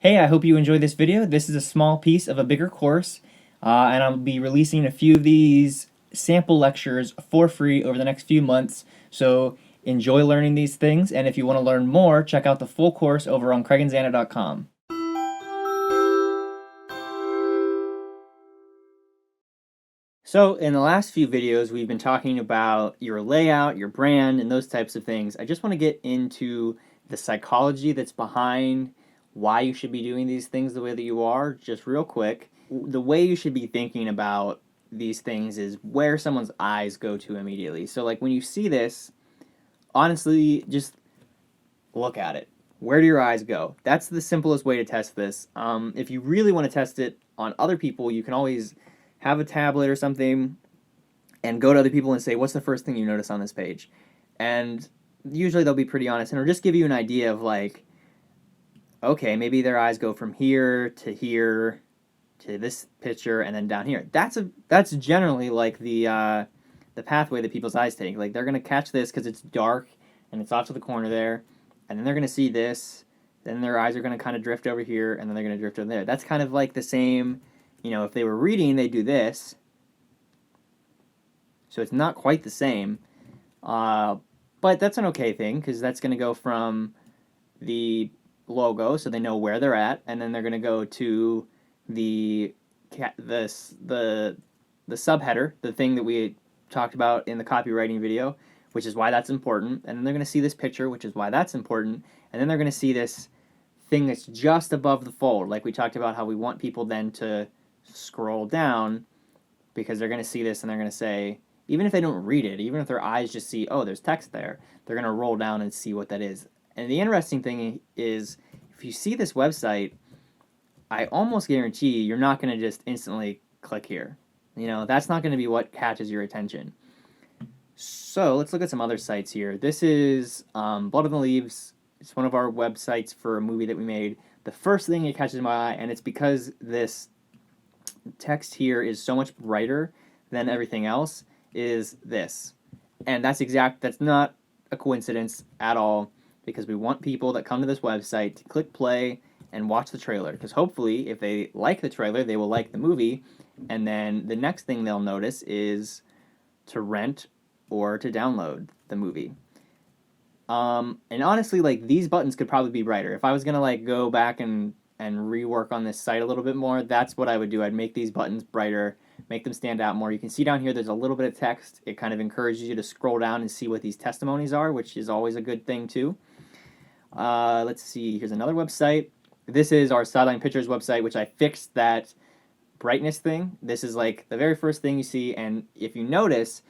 Hey, I hope you enjoyed this video. This is a small piece of a bigger course, and I'll be releasing a few of these sample lectures for free over the next few months. So enjoy learning these things, and if you want to learn more, check out the full course over on craiginzana.com. So in the last few videos, we've been talking about your layout, your brand, and those types of things. I just want to get into the psychology that's behind why you should be doing these things the way that you are, just real quick. The way you should be thinking about these things is where someone's eyes go to immediately. So like when you see this, honestly, just look at it. Where do your eyes go? That's the simplest way to test this. If you really want to test it on other people, you can always have a tablet or something and go to other people and say, what's the first thing you notice on this page? And usually they'll be pretty honest and it'll just give you an idea of like, okay, maybe their eyes go from here to this picture and then down here. That's generally like the pathway that people's eyes take. Like they're gonna catch this because it's dark and it's off to the corner there, and then they're gonna see this. Then their eyes are gonna kind of drift over here, and then they're gonna drift over there. That's kind of like the same. If they were reading, they do this. So it's not quite the same, but that's an okay thing because that's gonna go from the logo, so they know where they're at, and then they're gonna go to the the subheader, the thing that we talked about in the copywriting video, which is why that's important. And then they're going to see this picture, which is why that's important. And then they're going to see this thing that's just above the fold, like we talked about how we want people then to scroll down because they're going to see this and they're going to say, even if they don't read it, even if their eyes just see, oh, there's text there, they're going to roll down and see what that is. And the interesting thing is, if you see this website, I almost guarantee you're not going to just instantly click here. That's not going to be what catches your attention. So let's look at some other sites here. This is Blood on the Leaves. It's one of our websites for a movie that we made. The first thing it catches my eye, and it's because this text here is so much brighter than everything else, is this. And that's not a coincidence at all, because we want people that come to this website to click play and watch the trailer, because hopefully if they like the trailer, they will like the movie, and then the next thing they'll notice is to rent or to download the movie. And honestly, like, these buttons could probably be brighter. If I was gonna like go back and rework on this site a little bit more, that's what I would do. I'd make these buttons brighter, make them stand out more. You can see down here there's a little bit of text. It kind of encourages you to scroll down and see what these testimonies are, which is always a good thing too. Let's see, here's another website. This is our Sideline Pictures website, which I fixed that brightness thing. This is like the very first thing you see, and if you notice,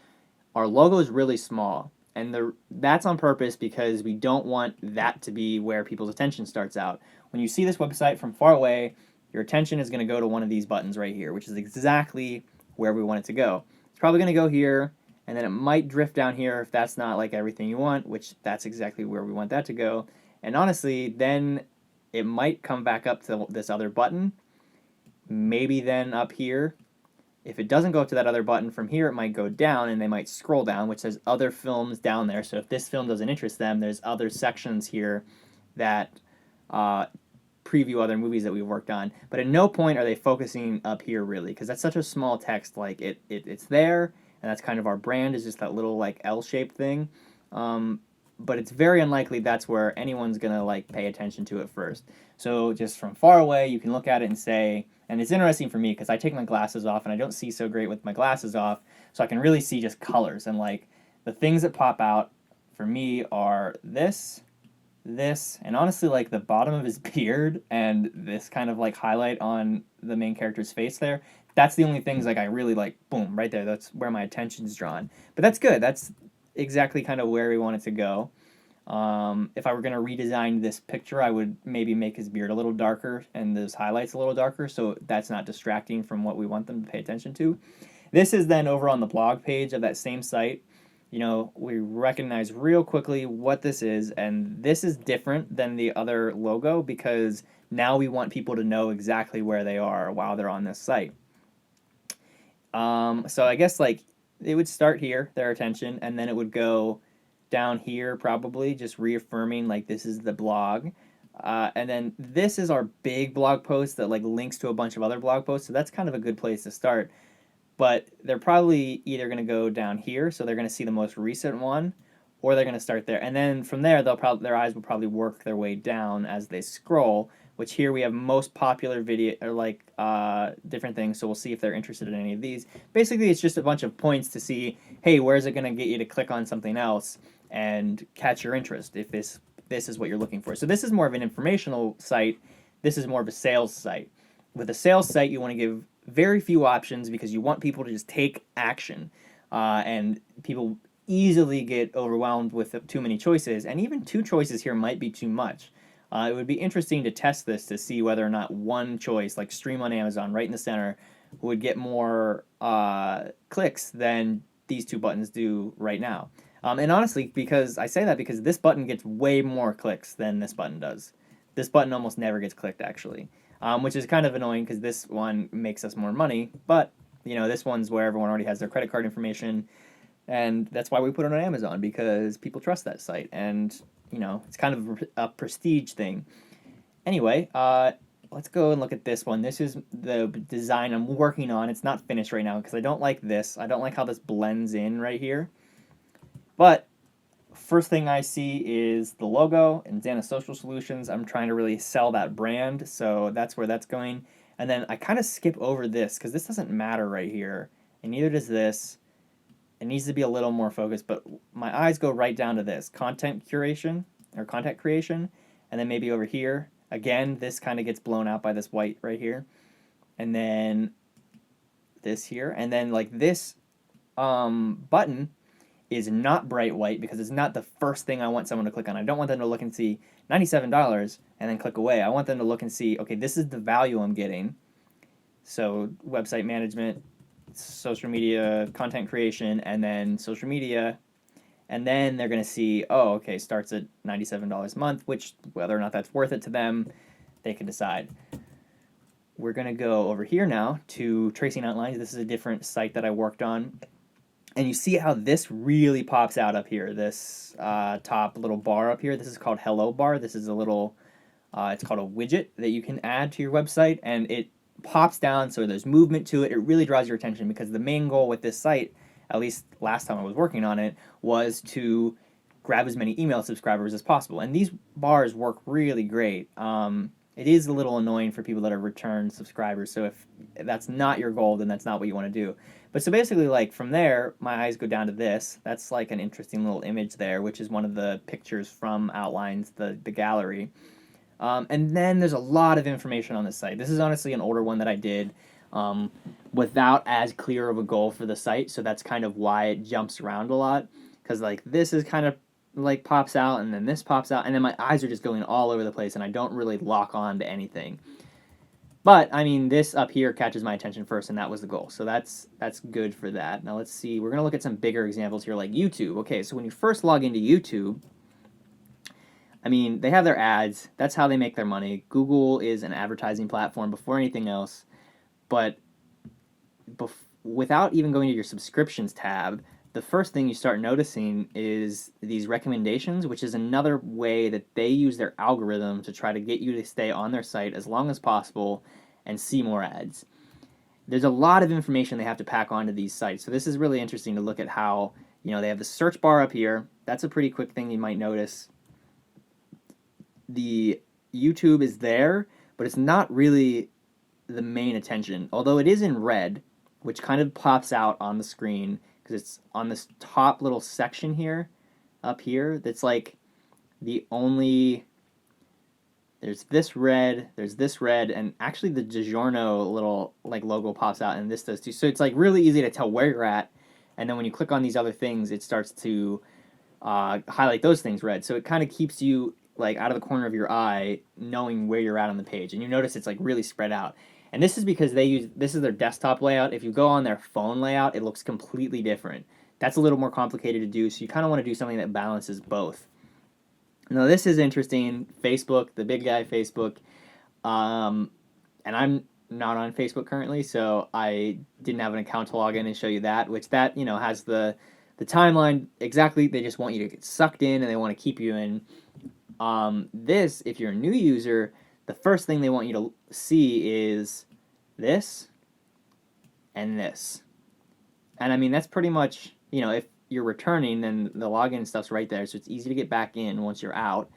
our logo is really small, and that's on purpose because we don't want that to be where people's attention starts out. When you see this website from far away, your attention is going to go to one of these buttons right here, which is exactly where we want it to go. It's probably going to go here, and then it might drift down here if that's not like everything you want, which that's exactly where we want that to go. And honestly, then it might come back up to this other button, maybe then up here. If it doesn't go up to that other button from here, it might go down and they might scroll down, which says other films down there. So if this film doesn't interest them, there's other sections here that preview other movies that we've worked on. But at no point are they focusing up here really, because that's such a small text. Like it's there, and that's kind of our brand, is just that little like L-shaped thing. But it's very unlikely that's where anyone's gonna like pay attention to it first. So just from far away, you can look at it and say, and it's interesting for me because I take my glasses off and I don't see so great with my glasses off, so I can really see just colors, and like the things that pop out for me are this, and honestly like the bottom of his beard and this kind of like highlight on the main character's face there. That's the only things like I really like, boom, right there. That's where my attention's drawn. But that's good. That's exactly kind of where we want it to go. If I were going to redesign this picture, I would maybe make his beard a little darker and those highlights a little darker, so that's not distracting from what we want them to pay attention to. This is then over on the blog page of that same site. We recognize real quickly what this is, and this is different than the other logo because now we want people to know exactly where they are while they're on this site. So I guess like it would start here, their attention, and then it would go down here probably, just reaffirming like this is the blog. And then this is our big blog post that like links to a bunch of other blog posts. So that's kind of a good place to start. But they're probably either going to go down here, so they're going to see the most recent one, or they're going to start there. And then from there, their eyes will probably work their way down as they scroll. Which here we have most popular video or like different things. So we'll see if they're interested in any of these. Basically, it's just a bunch of points to see, hey, where's it going to get you to click on something else and catch your interest if this is what you're looking for. So this is more of an informational site. This is more of a sales site. With a sales site, you want to give very few options because you want people to just take action. And people easily get overwhelmed with too many choices. And even 2 choices here might be too much. It would be interesting to test this to see whether or not one choice, like stream on Amazon right in the center, would get more clicks than these 2 buttons do right now. And honestly, because I say that because this button gets way more clicks than this button does. This button almost never gets clicked, actually, which is kind of annoying because this one makes us more money. But, you know, this one's where everyone already has their credit card information, and that's why we put it on Amazon, because people trust that site. And, you know, it's kind of a prestige thing. Anyway, let's go and look at this one. This is the design I'm working on. It's not finished right now because I don't like this. I don't like how this blends in right here. But first thing I see is the logo and Inzana Social Solutions. I'm trying to really sell that brand, so that's where that's going. And then I kind of skip over this because this doesn't matter right here, and neither does this. It needs to be a little more focused, but my eyes go right down to this content curation or content creation, and then maybe over here again this kind of gets blown out by this white right here, and then this here, and then like this button is not bright white because it's not the first thing I want someone to click on. I don't want them to look and see $97 and then click away. I want them to look and see, okay, this is the value I'm getting. So website management, social media, content creation, and then social media. And then they're going to see, oh, okay, starts at $97 a month, which whether or not that's worth it to them, they can decide. We're going to go over here now to tracing outlines. This is a different site that I worked on. And you see how this really pops out up here, this top little bar up here. This is called Hello Bar. This is a little, it's called a widget that you can add to your website, and it pops down so there's movement to it. It really draws your attention because the main goal with this site, at least last time I was working on it, was to grab as many email subscribers as possible. And these bars work really great. It is a little annoying for people that are return subscribers, so if that's not your goal, then that's not what you want to do. But so basically, like, from there, my eyes go down to this. That's like an interesting little image there, which is one of the pictures from Outlines, the gallery. And then there's a lot of information on this site. This is honestly an older one that I did without as clear of a goal for the site, so that's kind of why it jumps around a lot, because, like, this is kind of like pops out, and then this pops out, and then my eyes are just going all over the place, and I don't really lock on to anything. But I mean, this up here catches my attention first, and that was the goal. So that's good for that. Now let's see. We're gonna look at some bigger examples here, like YouTube. Okay, so when you first log into YouTube, I mean, they have their ads. That's how they make their money. Google is an advertising platform before anything else. But without even going to your subscriptions tab, the first thing you start noticing is these recommendations, which is another way that they use their algorithm to try to get you to stay on their site as long as possible and see more ads. There's a lot of information they have to pack onto these sites. So this is really interesting to look at how, you know, they have the search bar up here. That's a pretty quick thing you might notice. The YouTube is there, but it's not really the main attention, although it is in red, which kind of pops out on the screen because it's on this top little section here, up here, that's like the only, there's this red, and actually the DiGiorno little like logo pops out, and this does too. So it's like really easy to tell where you're at, and then when you click on these other things, it starts to highlight those things red. So it kind of keeps you like out of the corner of your eye knowing where you're at on the page, and you notice it's like really spread out. And this is because this is their desktop layout. If you go on their phone layout, it looks completely different. That's a little more complicated to do, so you kind of want to do something that balances both. Now this is interesting. Facebook, the big guy Facebook, and I'm not on Facebook currently, so I didn't have an account to log in and show you that, which that, you know, has the timeline exactly. They just want you to get sucked in, and they want to keep you in. This, if you're a new user, the first thing they want you to see is this and this. And I mean, that's pretty much, if you're returning, then the login stuff's right there, so it's easy to get back in once you're out.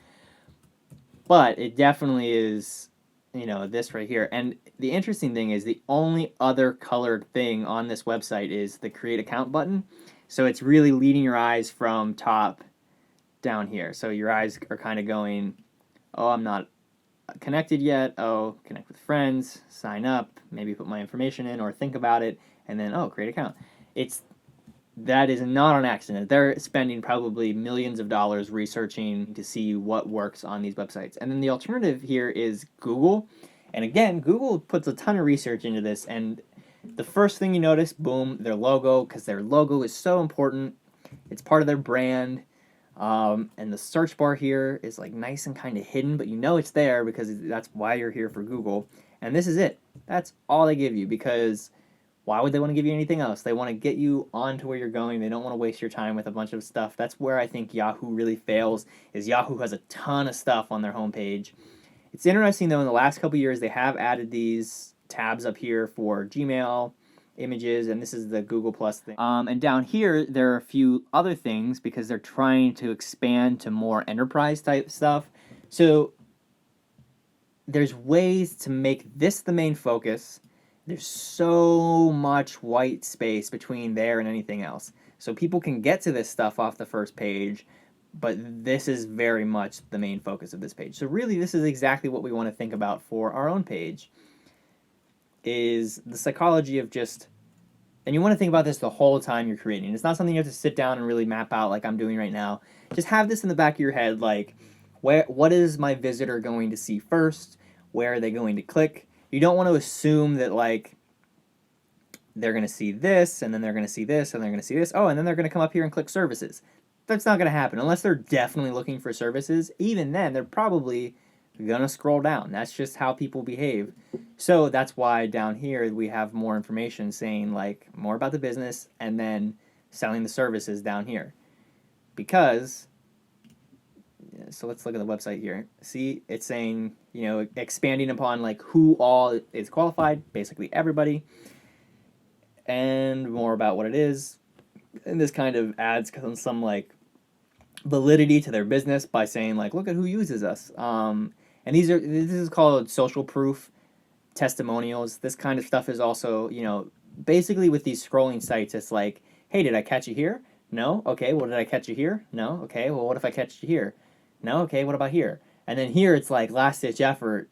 But it definitely is, this right here. And the interesting thing is the only other colored thing on this website is the create account button. So it's really leading your eyes from top down here. So your eyes are kind of going, oh, I'm not connected yet. Oh, connect with friends, sign up, maybe put my information in or think about it, and then, oh, create account. That is not an accident. They're spending probably millions of dollars researching to see what works on these websites. And then the alternative here is Google. And again, Google puts a ton of research into this. And the first thing you notice, boom, their logo, because their logo is so important. It's part of their brand. And the search bar here is like nice and kind of hidden, but it's there because that's why you're here for Google. And this is it. That's all they give you, because why would they want to give you anything else? They want to get you on to where you're going. They don't want to waste your time with a bunch of stuff. That's where I think Yahoo really fails, is Yahoo has a ton of stuff on their homepage. It's interesting, though, in the last couple of years, they have added these tabs up here for Gmail, images, and this is the Google Plus thing. And down here, there are a few other things because they're trying to expand to more enterprise type stuff. So there's ways to make this the main focus. There's so much white space between there and anything else. So people can get to this stuff off the first page, but this is very much the main focus of this page. So really, this is exactly what we want to think about for our own page, is the psychology of just, and you want to think about this the whole time you're creating. It's not something you have to sit down and really map out like I'm doing right now. Just have this in the back of your head, like, what is my visitor going to see first? Where are they going to click? You don't want to assume that, like, they're going to see this, and then they're going to see this, and they're going to see this. Oh, and then they're going to come up here and click services. That's not going to happen unless they're definitely looking for services. Even then, they're probably going to scroll down. That's just how people behave. So that's why down here we have more information saying, like, more about the business and then selling the services down here. Because, so let's look at the website here. See, it's saying, expanding upon, like, who all is qualified, basically everybody, and more about what it is. And this kind of adds some, like, validity to their business by saying, like, look at who uses us. And this is called social proof, testimonials. This kind of stuff is also, basically with these scrolling sites, it's like, hey, did I catch you here? No? Okay, well, did I catch you here? No? Okay, well, what if I catch you here? No? Okay, what about here? And then here it's like last-ditch effort.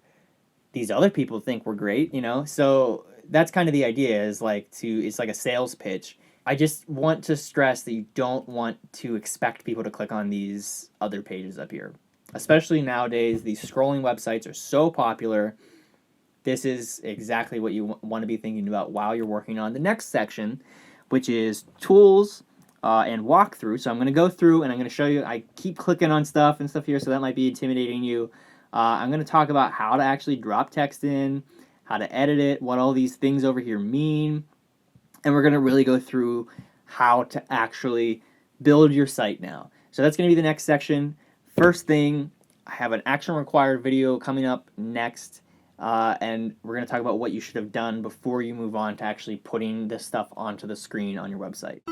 These other people think we're great, So that's kind of the idea, is like it's like a sales pitch. I just want to stress that you don't want to expect people to click on these other pages up here. Especially nowadays, these scrolling websites are so popular. This is exactly what you want to be thinking about while you're working on the next section, which is tools and walkthrough. So I'm going to go through and I'm going to show you. I keep clicking on stuff and stuff here, so that might be intimidating you. I'm going to talk about how to actually drop text in, how to edit it, what all these things over here mean, and we're going to really go through how to actually build your site now. So that's going to be the next section. First thing, I have an action required video coming up next, and we're going to talk about what you should have done before you move on to actually putting this stuff onto the screen on your website.